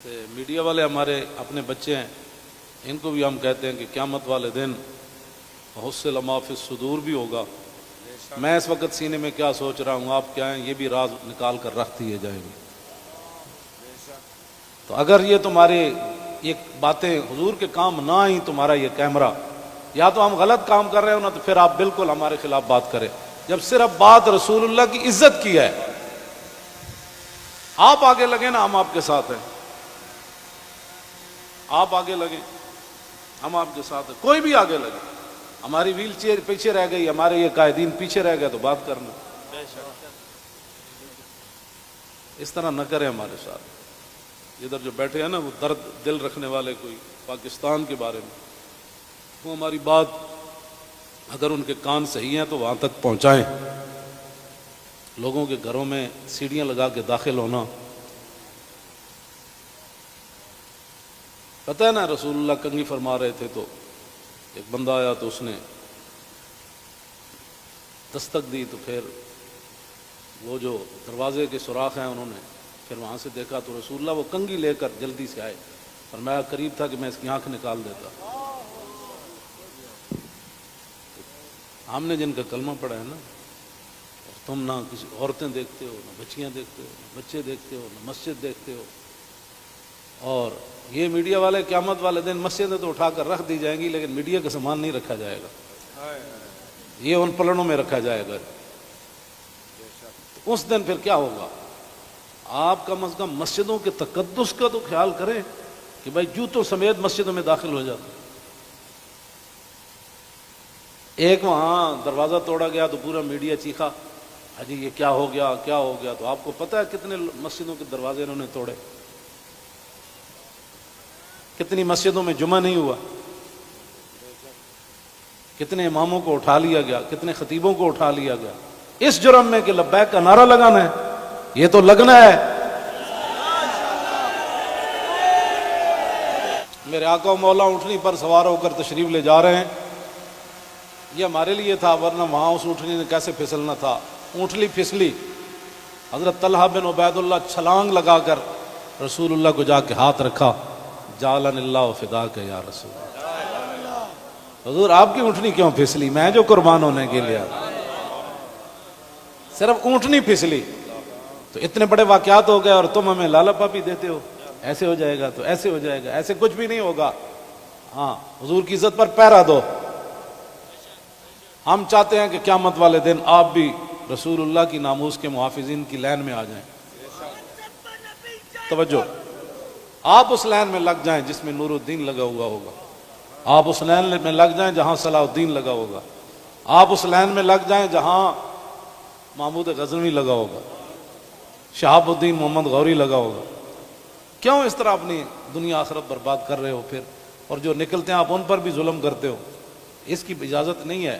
Media والے ہمارے اپنے بچے ہیں، ان کو بھی ہم کہتے ہیں کہ قیامت والے دن حصل ما فی الصدور بھی ہوگا۔ میں اس وقت سینے میں کیا سوچ رہا ہوں، آپ کیا ہیں، یہ بھی راز نکال کر رکھ دیے جائیں گے۔ تو اگر یہ تمہارے یہ باتیں حضور کے کام نہ آئیں، تمہارا یہ کیمرہ، یا تو ہم غلط کام کر رہے ہو نا، تو پھر آپ بالکل ہمارے خلاف بات کریں۔ جب صرف بات رسول اللہ کی عزت کی ہے، آپ آگے لگے نا، ہم آپ کے ساتھ ہیں، آپ آگے لگیں، ہم آپ کے ساتھ ہیں، کوئی بھی آگے لگے۔ ہماری ویل چیئر پیچھے رہ گئی، ہمارے یہ قائدین پیچھے رہ گئے، تو بات کرنا۔ اس طرح نہ کریں ہمارے ساتھ۔ ادھر جو بیٹھے ہیں نا، وہ درد دل رکھنے والے کوئی پاکستان کے بارے میں، وہ ہماری بات اگر ان کے کان صحیح ہیں تو وہاں تک پہنچائیں۔ لوگوں کے گھروں میں سیڑھیاں لگا کے داخل ہونا، پتہ ہے نا، رسول اللہ کنگھی فرما رہے تھے تو ایک بندہ آیا تو اس نے دستک دی، تو پھر وہ جو دروازے کے سوراخ ہیں انہوں نے پھر وہاں سے دیکھا تو رسول اللہ وہ کنگھی لے کر جلدی سے آئے، اور میں قریب تھا کہ میں اس کی آنکھ نکال دیتا۔ ہم نے جن کا کلمہ پڑھا ہے نا، اور تم نہ کسی عورتیں دیکھتے ہو، نہ بچیاں دیکھتے ہو، نہ بچے دیکھتے ہو، نہ مسجد دیکھتے ہو، اور یہ میڈیا والے قیامت والے دن مسجدیں تو اٹھا کر رکھ دی جائیں گی، لیکن میڈیا کا سامان نہیں رکھا جائے گا، یہ ان پلڑوں میں رکھا جائے گا۔ اس دن پھر کیا ہوگا؟ آپ کم از کم مسجدوں کے تقدس کا تو خیال کریں کہ بھائی جوتوں سمیت مسجدوں میں داخل ہو جاتے۔ ایک وہاں دروازہ توڑا گیا تو پورا میڈیا چیخا، حجی یہ کیا ہو گیا، کیا ہو گیا؟ تو آپ کو پتہ ہے کتنے مسجدوں کے دروازے انہوں نے توڑے، کتنی مسجدوں میں جمعہ نہیں ہوا، کتنے اماموں کو اٹھا لیا گیا، کتنے خطیبوں کو اٹھا لیا گیا، اس جرم میں کہ لبیک کا نعرہ لگانا ہے۔ یہ تو لگنا ہے۔ میرے آقا و مولا اونٹنی پر سوار ہو کر تشریف لے جا رہے ہیں، یہ ہمارے لیے تھا، ورنہ وہاں اس اونٹنی نے کیسے پھسلنا تھا۔ اونٹنی پھسلی، حضرت طلحہ بن عبید اللہ چھلانگ لگا کر رسول اللہ کو جا کے ہاتھ رکھا، جعلن اللہ فداک یا رسول اللہ۔ حضور آپ کی اونٹنی کیوں پھسلی؟ میں جو قربان ہونے کے لیے، صرف اونٹنی پھسلی تو اتنے بڑے واقعات ہو گئے، اور تم ہمیں لالا پاپی دیتے ہو، ایسے ہو جائے گا تو ایسے ہو جائے گا۔ ایسے کچھ بھی نہیں ہوگا۔ ہاں، حضور کی عزت پر پہرا دو۔ ہم چاہتے ہیں کہ قیامت والے دن آپ بھی رسول اللہ کی ناموس کے محافظین کی لائن میں آ جائیں۔ توجہ، آپ اس لائن میں لگ جائیں جس میں نور الدین لگا ہوا ہوگا، آپ اس لائن میں لگ جائیں جہاں صلاح الدین لگا ہوگا، آپ اس لائن میں لگ جائیں جہاں محمود غزنوی لگا ہوگا، شہاب الدین محمد غوری لگا ہوگا۔ کیوں اس طرح اپنی دنیا آخرت برباد کر رہے ہو پھر، اور جو نکلتے ہیں آپ ان پر بھی ظلم کرتے ہو؟ اس کی اجازت نہیں ہے۔